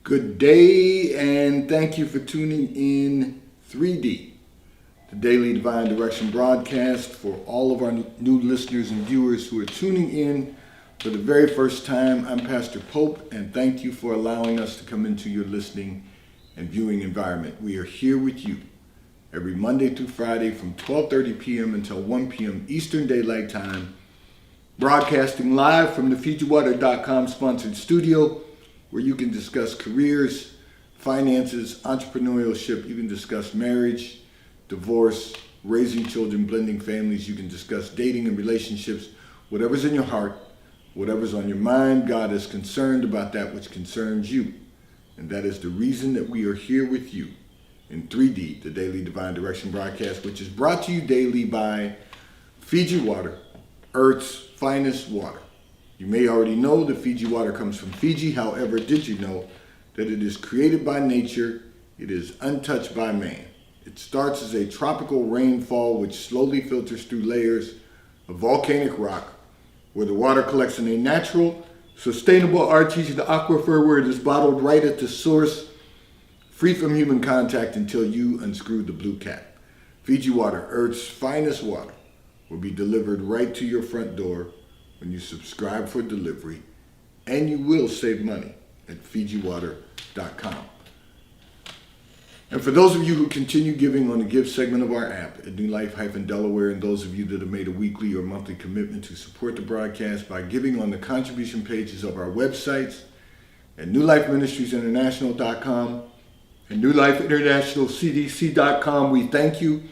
Good day, and thank you for tuning in 3D, the Daily Divine Direction broadcast. For all of our new listeners and viewers who are tuning in for the very first time, I'm Pastor Pope, and thank you for allowing us to come into your listening and viewing environment. We are here with you every Monday through Friday from 12:30 p.m. until 1 p.m. Eastern Daylight Time, broadcasting live from the FijiWater.com sponsored studio, where you can discuss careers, finances, entrepreneurship. You can discuss marriage, divorce, raising children, blending families. You can discuss dating and relationships. Whatever's in your heart, whatever's on your mind, God is concerned about that which concerns you. And that is the reason that we are here with you in 3D, the Daily Divine Direction broadcast, which is brought to you daily by Fiji Water, Earth's finest water. You may already know that Fiji water comes from Fiji. However, did you know that it is created by nature? It is untouched by man. It starts as a tropical rainfall which slowly filters through layers of volcanic rock, where the water collects in a natural, sustainable artesian aquifer where it is bottled right at the source, free from human contact until you unscrew the blue cap. Fiji Water, Earth's finest water, will be delivered right to your front door when you subscribe for delivery, and you will save money at FijiWater.com. And for those of you who continue giving on the Give segment of our app at New Life-Delaware, and those of you that have made a weekly or monthly commitment to support the broadcast by giving on the contribution pages of our websites at NewLifeMinistriesInternational.com and NewLifeInternationalCDC.com, we thank you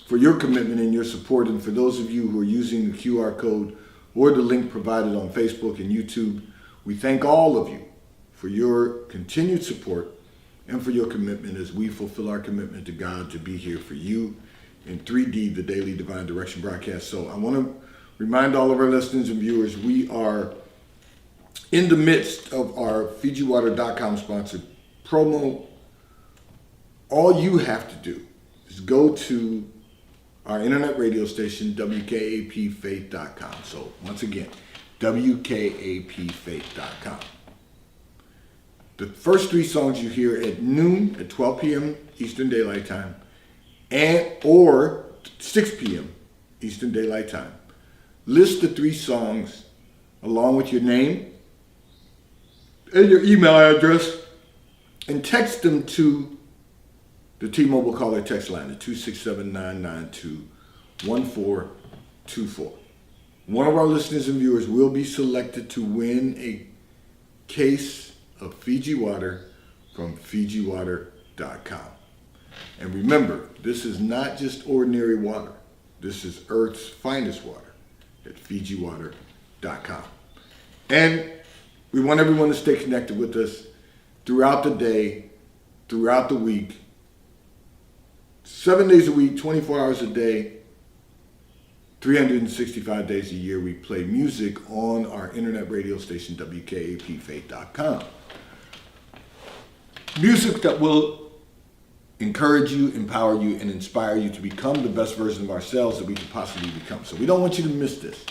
for your commitment and your support. And for those of you who are using the QR code or the link provided on Facebook and YouTube, we thank all of you for your continued support and for your commitment as we fulfill our commitment to God to be here for you in 3D, the Daily Divine Direction broadcast. So I want to remind all of our listeners and viewers, we are in the midst of our FijiWater.com sponsored promo. All you have to do is go to our internet radio station, WKAPFaith.com. So once again, WKAPFaith.com. The first three songs you hear at noon, at 12 p.m. Eastern Daylight Time, or 6 p.m. Eastern Daylight Time. List the three songs along with your name and your email address, and text them to the T-Mobile caller text line at 267-992-1424. One of our listeners and viewers will be selected to win a case of Fiji water from FijiWater.com. And remember, this is not just ordinary water. This is Earth's finest water at FijiWater.com. And we want everyone to stay connected with us throughout the day, throughout the week, 7 days a week, 24 hours a day, 365 days a year. We play music on our internet radio station, WKAPFaith.com. Music that will encourage you, empower you, and inspire you to become the best version of ourselves that we could possibly become. So we don't want you to miss this.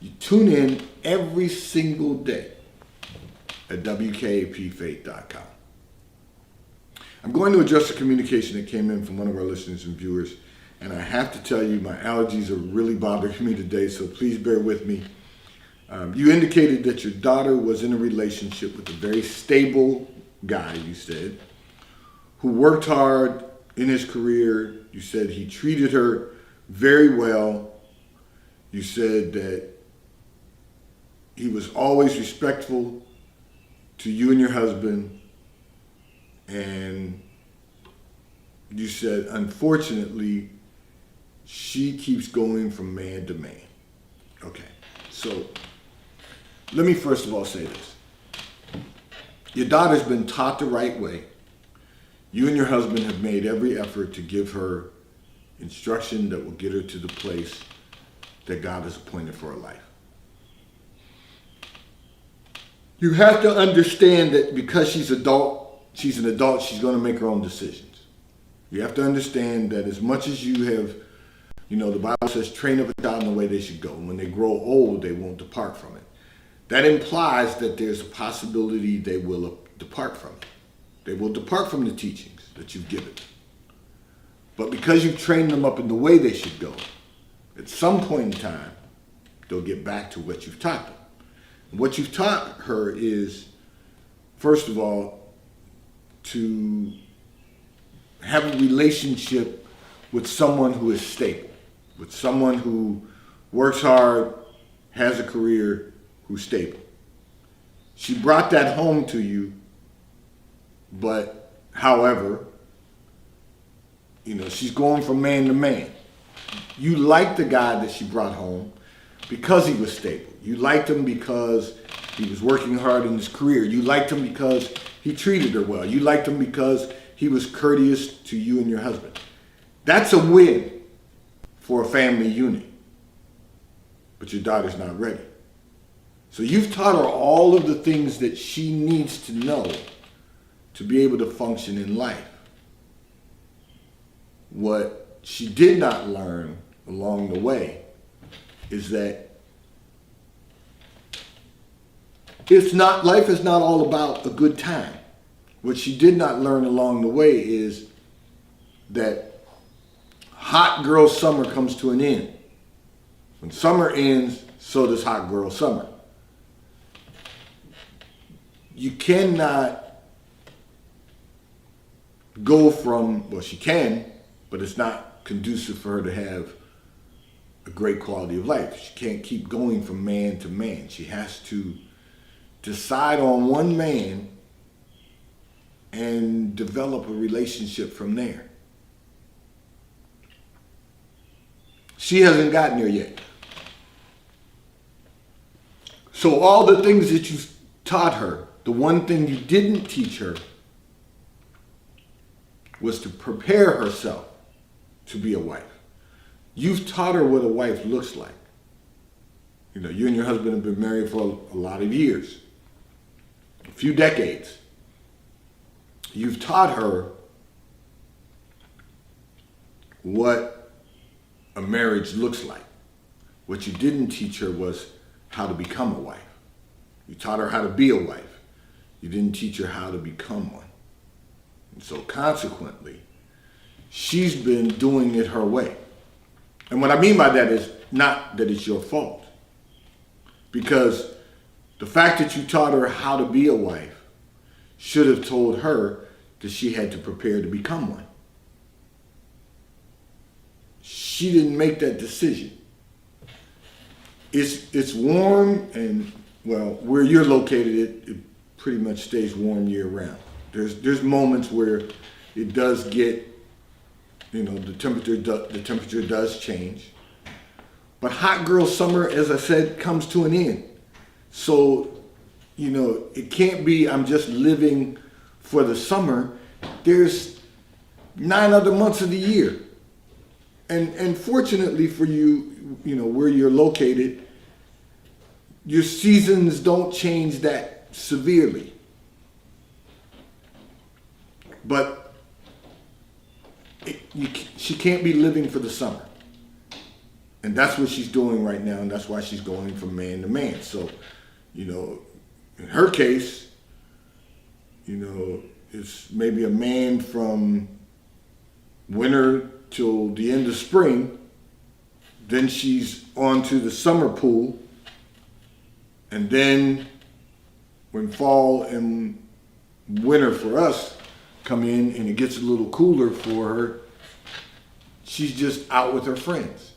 You tune in every single day at WKAPFaith.com. I'm going to address the communication that came in from one of our listeners and viewers, and I have to tell you, my allergies are really bothering me today, so please bear with me. You indicated that your daughter was in a relationship with a very stable guy, you said, who worked hard in his career. You said he treated her very well. You said that he was always respectful to you and your husband. And you said, unfortunately, she keeps going from man to man. Okay, so let me first of all say this. Your daughter's been taught the right way. You and your husband have made every effort to give her instruction that will get her to the place that God has appointed for her life. You have to understand that because she's an adult, she's going to make her own decisions. You have to understand that as much as you have, the Bible says, train up a child in the way they should go. And when they grow old, they won't depart from it. That implies that there's a possibility they will depart from it. They will depart from the teachings that you've given. But because you've trained them up in the way they should go, at some point in time, they'll get back to what you've taught them. And what you've taught her is, first of all, to have a relationship with someone who is stable, with someone who works hard, has a career, who's stable. She brought that home to you, but however, she's going from man to man. You liked the guy that she brought home because he was stable. You liked him because he was working hard in his career. You liked him because he treated her well. You liked him because he was courteous to you and your husband. That's a win for a family unit. But your daughter's not ready. So you've taught her all of the things that she needs to know to be able to function in life. What she did not learn along the way is that life is not all about a good time. What she did not learn along the way is that hot girl summer comes to an end. When summer ends, so does hot girl summer. You cannot go from, well, she can, but it's not conducive for her to have a great quality of life. She can't keep going from man to man. She has to decide on one man and develop a relationship from there. She hasn't gotten there yet. So all the things that you taught her, the one thing you didn't teach her was to prepare herself to be a wife. You've taught her what a wife looks like. You and your husband have been married for a lot of years, a few decades. You've taught her what a marriage looks like. What you didn't teach her was how to become a wife. You taught her how to be a wife. You didn't teach her how to become one. And so consequently, she's been doing it her way. And what I mean by that is not that it's your fault. Because the fact that you taught her how to be a wife should have told her that she had to prepare to become one. She didn't make that decision. It's warm, and well, where you're located, it pretty much stays warm year round. There's moments where it does get, the temperature does change. But hot girl summer, as I said, comes to an end. So, it can't be I'm just living for the summer. There's 9 other months of the year. And fortunately for you, where you're located, your seasons don't change that severely. But she can't be living for the summer. And that's what she's doing right now, and that's why she's going from man to man. So, in her case, it's maybe a man from winter till the end of spring. Then she's on to the summer pool. And then when fall and winter for us come in and it gets a little cooler for her, she's just out with her friends.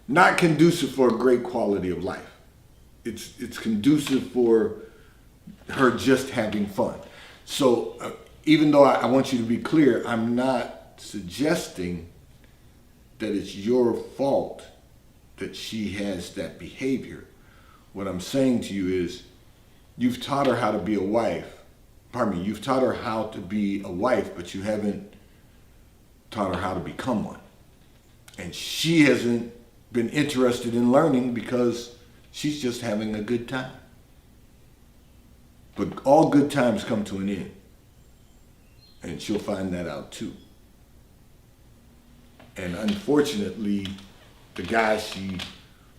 Not conducive for a great quality of life. It's conducive for her just having fun. So even though I want you to be clear, I'm not suggesting that it's your fault that she has that behavior. What I'm saying to you is you've taught her how to be a wife. You've taught her how to be a wife, but you haven't taught her how to become one. And she hasn't been interested in learning because she's just having a good time. But all good times come to an end. And she'll find that out too. And unfortunately, the guy she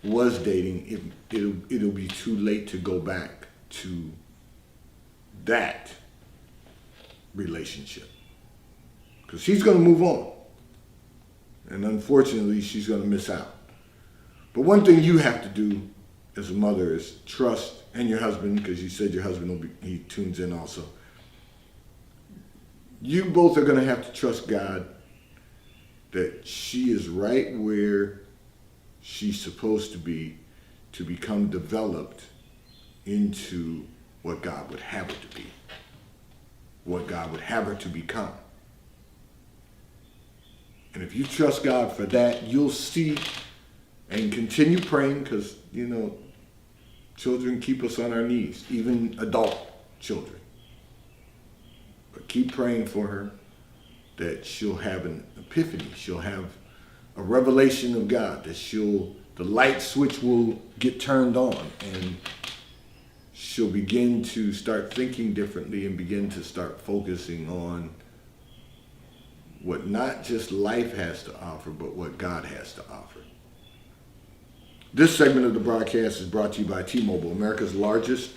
was dating, it'll be too late to go back to that relationship. Because she's going to move on. And unfortunately, she's going to miss out. But one thing you have to do as a mother is trust, and your husband, because you said your husband he tunes in also. You both are going to have to trust God that she is right where she's supposed to be to become developed into what God would have her to be, what God would have her to become. And if you trust God for that, you'll see, and continue praying, because, children keep us on our knees, even adult children. But keep praying for her that she'll have an epiphany. She'll have a revelation of God, that the light switch will get turned on, and she'll begin to start thinking differently and begin to start focusing on what not just life has to offer, but what God has to offer. This segment of the broadcast is brought to you by T-Mobile, America's largest,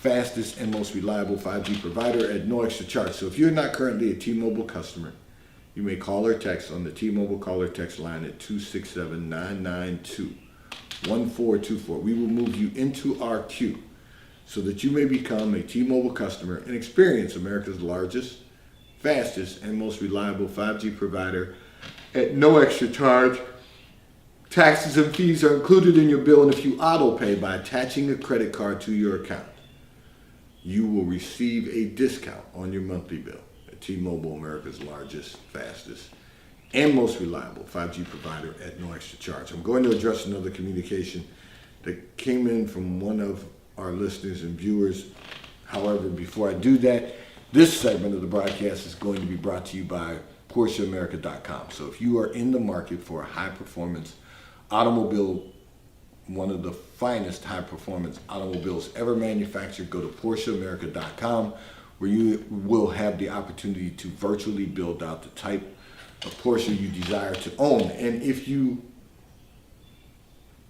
fastest, and most reliable 5G provider at no extra charge. So if you're not currently a T-Mobile customer, you may call or text on the T-Mobile call or text line at 267-992-1424. We will move you into our queue so that you may become a T-Mobile customer and experience America's largest, fastest, and most reliable 5G provider at no extra charge. Taxes and fees are included in your bill, and if you auto pay by attaching a credit card to your account, you will receive a discount on your monthly bill. At T-Mobile, America's largest, fastest, and most reliable 5G provider at no extra charge. I'm going to address another communication that came in from one of our listeners and viewers. However, before I do that, this segment of the broadcast is going to be brought to you by PorscheAmerica.com. So if you are in the market for a high-performance automobile, one of the finest high-performance automobiles ever manufactured, go to PorscheAmerica.com, where you will have the opportunity to virtually build out the type of Porsche you desire to own. And if you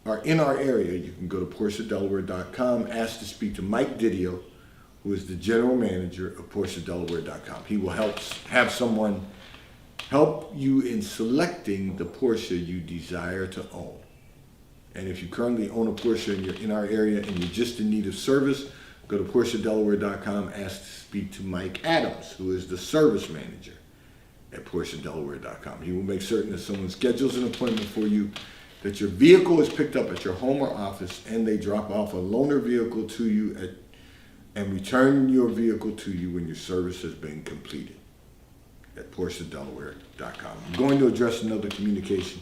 are in our area, you can go to PorscheDelaware.com, ask to speak to Mike Didio, who is the general manager of PorscheDelaware.com. He will have someone help you in selecting the Porsche you desire to own. And if you currently own a Porsche and you're in our area and you're just in need of service, go to PorscheDelaware.com, ask to speak to Mike Adams, who is the service manager at PorscheDelaware.com. He will make certain that someone schedules an appointment for you, that your vehicle is picked up at your home or office, and they drop off a loaner vehicle to you and return your vehicle to you when your service has been completed at PorscheDelaware.com. I'm going to address another communication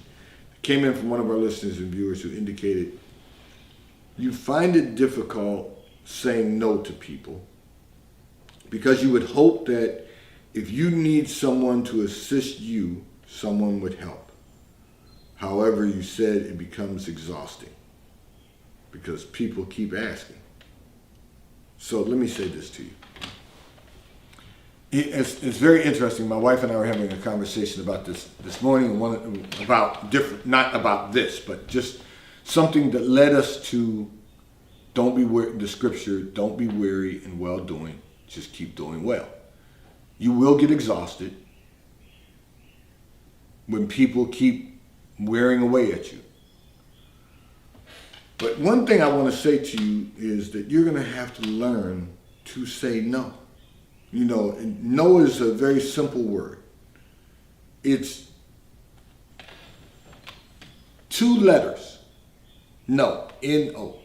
that came in from one of our listeners and viewers who indicated you find it difficult saying no to people because you would hope that if you need someone to assist you, someone would help. However, you said it becomes exhausting because people keep asking. So let me say this to you. It's very interesting. My wife and I were having a conversation about this morning, about different, not about this, but just something that led us to the scripture, don't be weary in well doing, just keep doing well. You will get exhausted when people keep wearing away at you. But one thing I want to say to you is that you're going to have to learn to say no. No is a very simple word. It's 2 letters. No, N-O.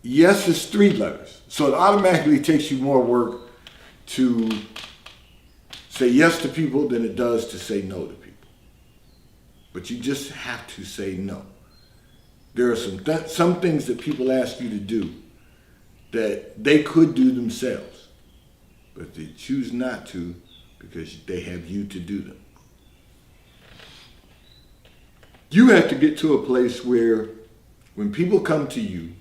Yes is 3 letters. So it automatically takes you more work to say yes to people than it does to say no to people. But you just have to say no. There are some things that people ask you to do that they could do themselves, but they choose not to because they have you to do them. You have to get to a place where when people come to you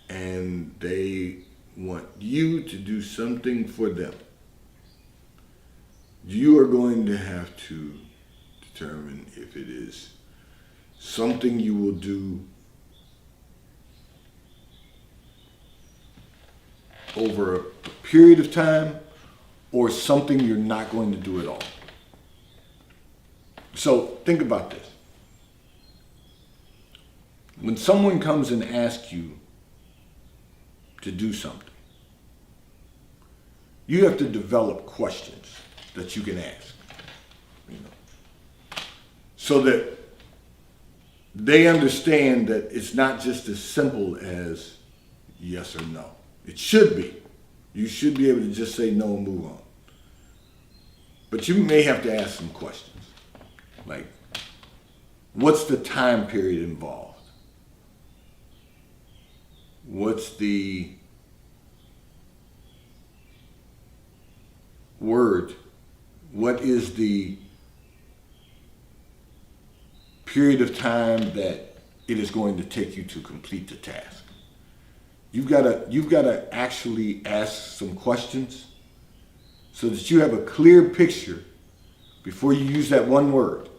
and they want you to do something for them, you are going to have to determine if it is something you will do over a period of time or something you're not going to do at all. So think about this. When someone comes and asks you to do something, you have to develop questions that you can ask, so that they understand that it's not just as simple as yes or no. It should be. You should be able to just say no and move on. But you may have to ask some questions. Like, what's the time period involved? What's the word? What is the period of time that it is going to take you to complete the task? You've got to actually ask some questions so that you have a clear picture before you use that one word,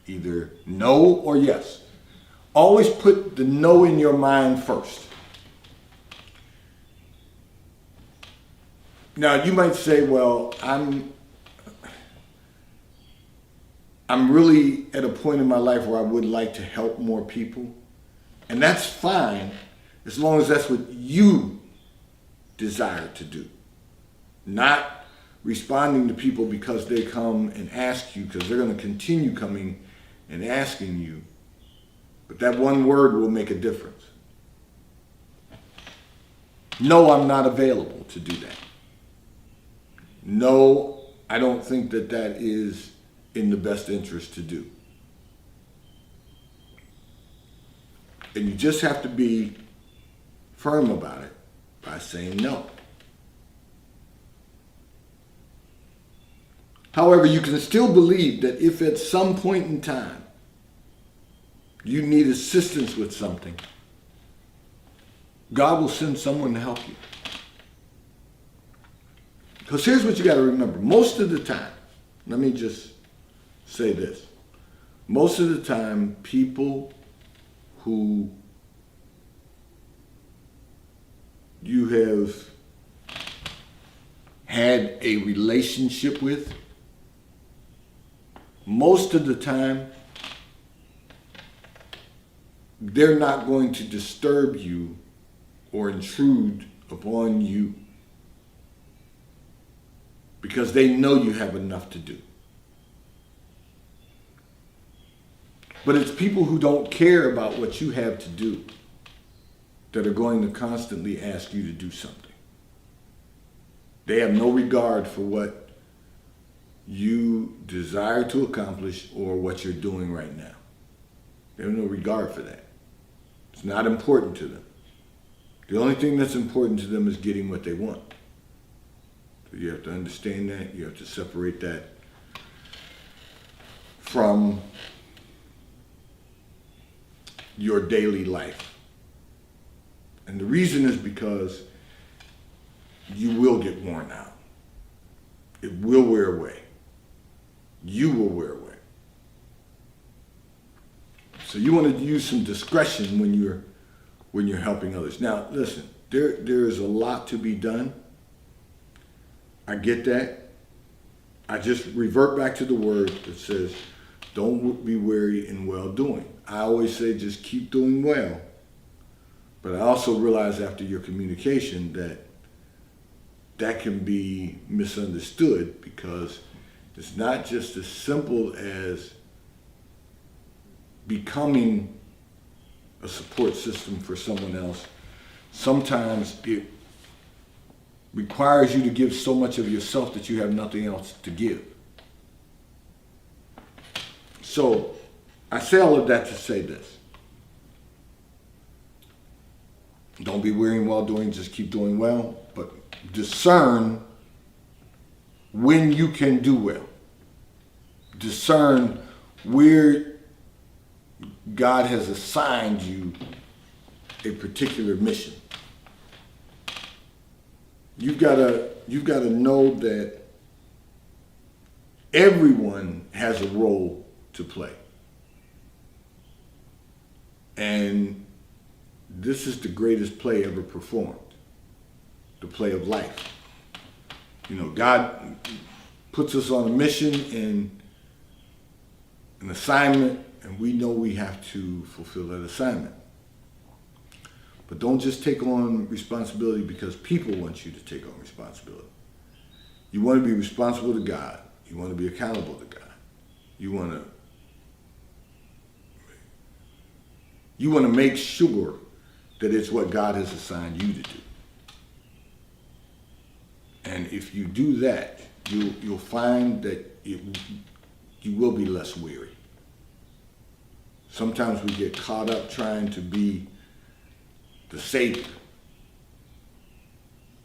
either no or yes. Always put the no in your mind first. Now you might say, well, I'm really at a point in my life where I would like to help more people. And that's fine as long as that's what you desire to do. Not responding to people because they come and ask you, because they're going to continue coming and asking you. But that one word will make a difference. No, I'm not available to do that. No, I don't think that that is in the best interest to do. And you just have to be firm about it by saying no. However, you can still believe that if at some point in time you need assistance with something, God will send someone to help you. Because here's what you got to remember. Most of the time, let me just say this. Most of the time, people who you have had a relationship with, most of the time, they're not going to disturb you or intrude upon you because they know you have enough to do. But it's people who don't care about what you have to do that are going to constantly ask you to do something. They have no regard for what you desire to accomplish or what you're doing right now. They have no regard for that. It's not important to them. The only thing that's important to them is getting what they want. So you have to understand that. You have to separate that from your daily life. And the reason is because you will get worn out. It will wear away. You will wear away. So you want to use some discretion when you're helping others. Now, listen, there is a lot to be done. I get that. I just revert back to the word that says, don't be weary in well-doing. I always say just keep doing well. But I also realize after your communication that can be misunderstood because it's not just as simple as becoming a support system for someone else. Sometimes it requires you to give so much of yourself that you have nothing else to give. So I say all of that to say this. Don't be weary in well-doing, just keep doing well, but discern when you can do well. Discern where God has assigned you a particular mission. You've got to know that everyone has a role to play. And this is the greatest play ever performed. the play of life. You know, God puts us on a mission and an assignment, and we know we have to fulfill that assignment. But don't just take on responsibility because people want you to take on responsibility. You want to be responsible to God. You want to be accountable to God. You want to make sure that it's what God has assigned you to do. And if you do that, you'll find that you will be less weary. Sometimes we get caught up trying to be the savior.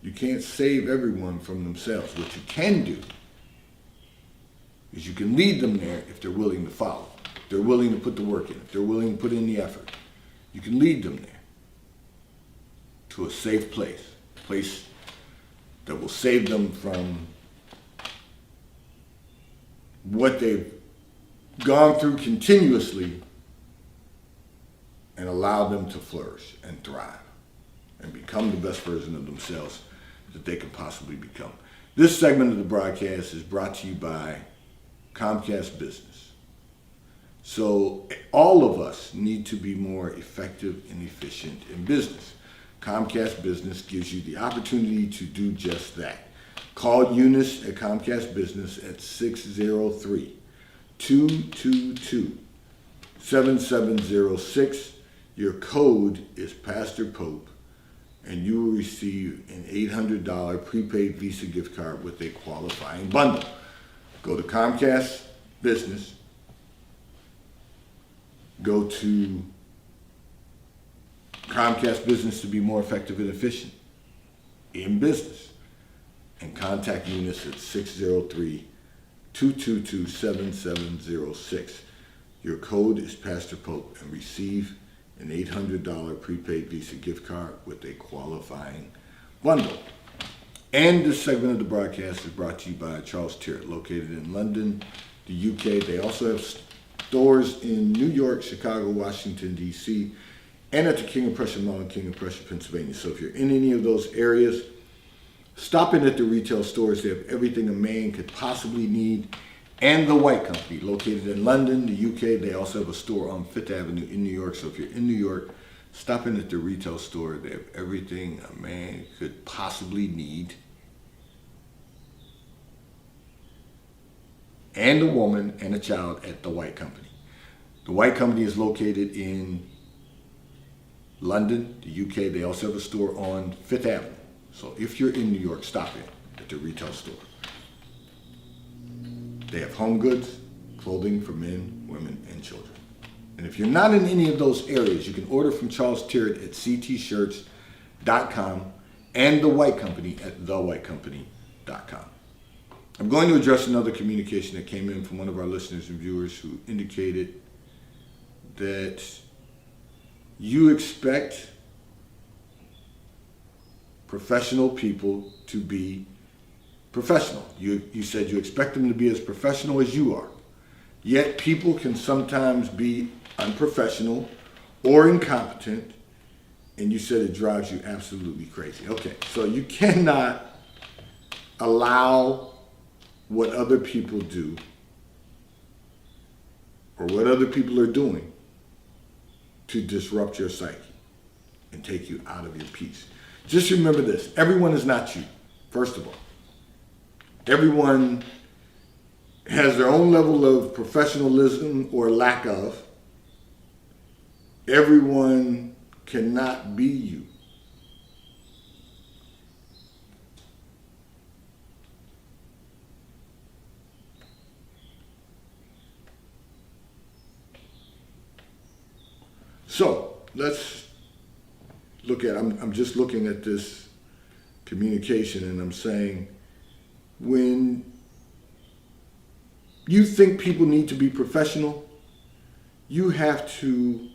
You can't save everyone from themselves. What you can do is you can lead them there if they're willing to follow, if they're willing to put the work in, if they're willing to put in the effort. You can lead them there to a safe place, a place that will save them from what they've gone through continuously and allow them to flourish and thrive and become the best version of themselves that they can possibly become. This segment of the broadcast is brought to you by Comcast Business. So all of us need to be more effective and efficient in business. Comcast Business gives you the opportunity to do just that. Call Eunice at Comcast Business at 603-222-7706. Your code is Pastor Pope, and you will receive an $800 prepaid Visa gift card with a qualifying bundle. Go to Comcast Business. Go to Comcast Business to be more effective and efficient in business. And contact Eunice at 603-222-7706. Your code is Pastor Pope, and receive an $800 prepaid Visa gift card with a qualifying bundle. And this segment of the broadcast is brought to you by Charles Tyrwhitt, located in London, the UK. They also have stores in New York, Chicago, Washington, D.C., and at the King of Prussia Mall in King of Prussia, Pennsylvania. So if you're in any of those areas, stop in at the retail stores. They have everything a man could possibly need. And The White Company, located in London, the UK. They also have a store on Fifth Avenue in New York. So if you're in New York, stop in at the retail store. They have everything a man could possibly need. And a woman and a child at The White Company. The White Company is located in London, the UK. They also have a store on Fifth Avenue. So if you're in New York, stop in at the retail store. They have home goods, clothing for men, women, and children. And if you're not in any of those areas, you can order from Charles Tyrwhitt at ctshirts.com and The White Company at thewhitecompany.com. I'm going to address another communication that came in from one of our listeners and viewers who indicated that you expect professional people to be professional. You said you expect them to be as professional as you are. Yet people can sometimes be unprofessional or incompetent, and you said it drives you absolutely crazy. Okay, so you cannot allow what other people do or what other people are doing to disrupt your psyche and take you out of your peace. Just remember this, everyone is not you, first of all. Everyone has their own level of professionalism or lack of. Everyone cannot be you. So let's look at, I'm just looking at this communication and I'm saying, when you think people need to be professional, you have to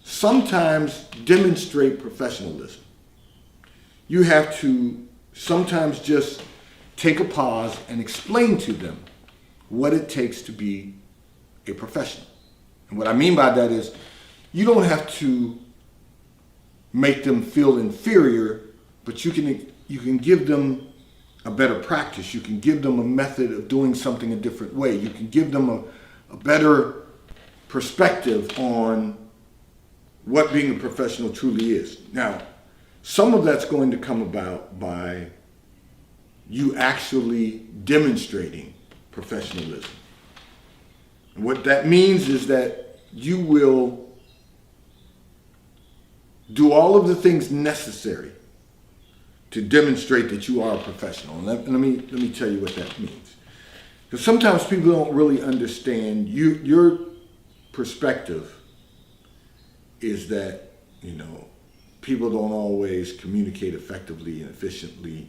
sometimes demonstrate professionalism. You have to sometimes just take a pause and explain to them what it takes to be a professional. And what I mean by that is, you don't have to make them feel inferior but you can give them a better practice. You can give them a method of doing something a different way. You can give them a better perspective on what being a professional truly is. Now, some of that's going to come about by you actually demonstrating professionalism. And what that means is that you will do all of the things necessary to demonstrate that you are a professional. And let me tell you what that means. Because sometimes people don't really understand your perspective is that, people don't always communicate effectively and efficiently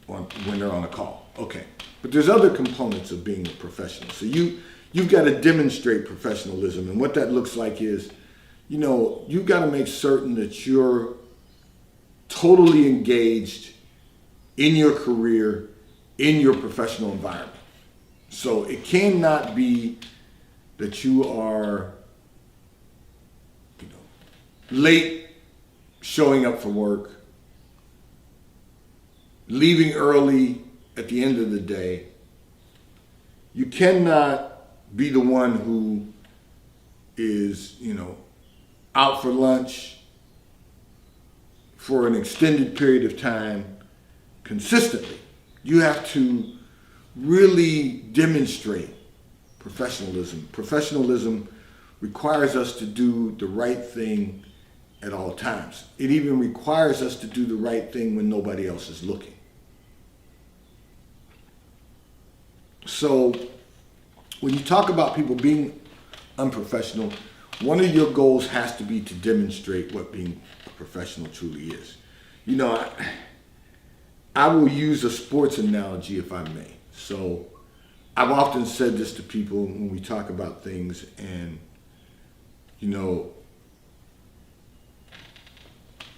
when they're on a call. Okay. But there's other components of being a professional. So you've got to demonstrate professionalism. And what that looks like is, you've got to make certain that you're totally engaged in your career, in your professional environment. So it cannot be that you are, late showing up for work, leaving early at the end of the day. You cannot be the one who is, out for lunch for an extended period of time consistently. You have to really demonstrate professionalism. Professionalism requires us to do the right thing at all times. It even requires us to do the right thing when nobody else is looking. So when you talk about people being unprofessional, one of your goals has to be to demonstrate what being a professional truly is. I will use a sports analogy if I may. So I've often said this to people when we talk about things, and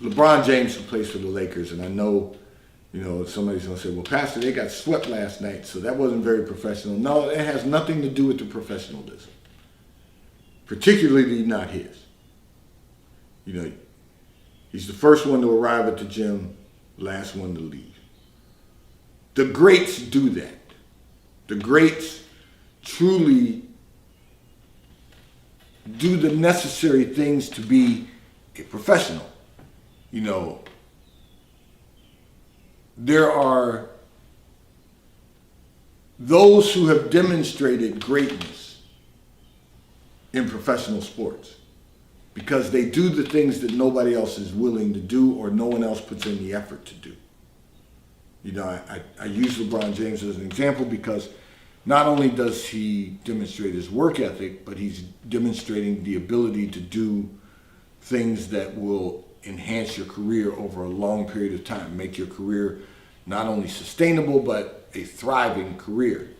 LeBron James, who plays for the Lakers, and I know, somebody's going to say, well, Pastor, they got swept last night, so that wasn't very professional. No, it has nothing to do with the professionalism, particularly not his. He's the first one to arrive at the gym, last one to leave. The greats do that. The greats truly do the necessary things to be a professional. There are those who have demonstrated greatness in professional sports because they do the things that nobody else is willing to do or no one else puts in the effort to do. I use LeBron James as an example because not only does he demonstrate his work ethic, but he's demonstrating the ability to do things that will enhance your career over a long period of time, make your career not only sustainable, but a thriving career.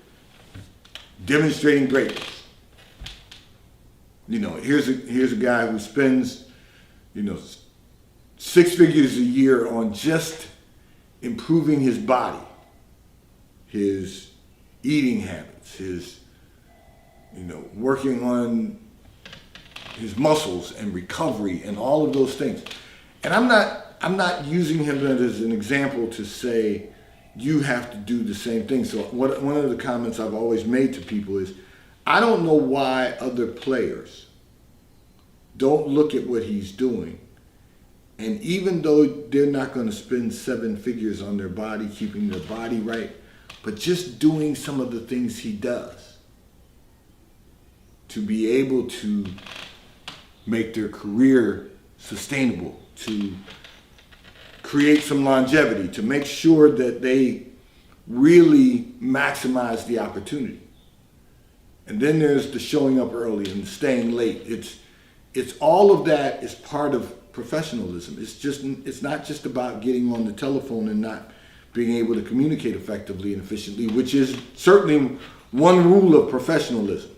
Demonstrating greatness. Here's a guy who spends, 6 figures a year on just improving his body, his eating habits, his, working on his muscles and recovery and all of those things. And I'm not using him as an example to say you have to do the same thing. So one of the comments I've always made to people is, I don't know why other players don't look at what he's doing, and even though they're not going to spend 7 figures on their body, keeping their body right, but just doing some of the things he does to be able to make their career sustainable, to create some longevity, to make sure that they really maximize the opportunity. And then there's the showing up early and staying late. It's all of that is part of professionalism. It's not just about getting on the telephone and not being able to communicate effectively and efficiently, which is certainly one rule of professionalism.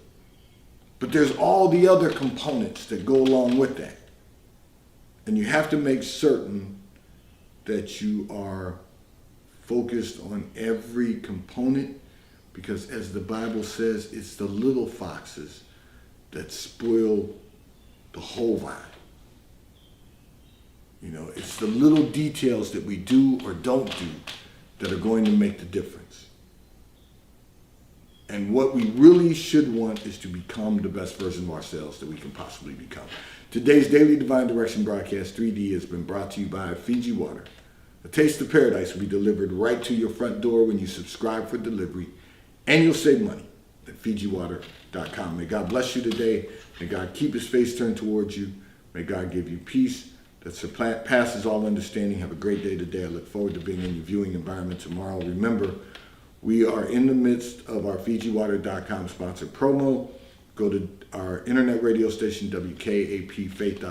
But there's all the other components that go along with that. And you have to make certain that you are focused on every component, because as the Bible says, it's the little foxes that spoil the whole vine. You know, it's the little details that we do or don't do that are going to make the difference. And what we really should want is to become the best version of ourselves that we can possibly become. Today's Daily Divine Direction broadcast 3D has been brought to you by Fiji Water. A taste of paradise will be delivered right to your front door when you subscribe for delivery, and you'll save money at FijiWater.com. May God bless you today. May God keep his face turned towards you. May God give you peace that surpasses all understanding. Have a great day today. I look forward to being in your viewing environment tomorrow. Remember, we are in the midst of our FijiWater.com sponsored promo. Go to our internet radio station, WKAPFaith.com.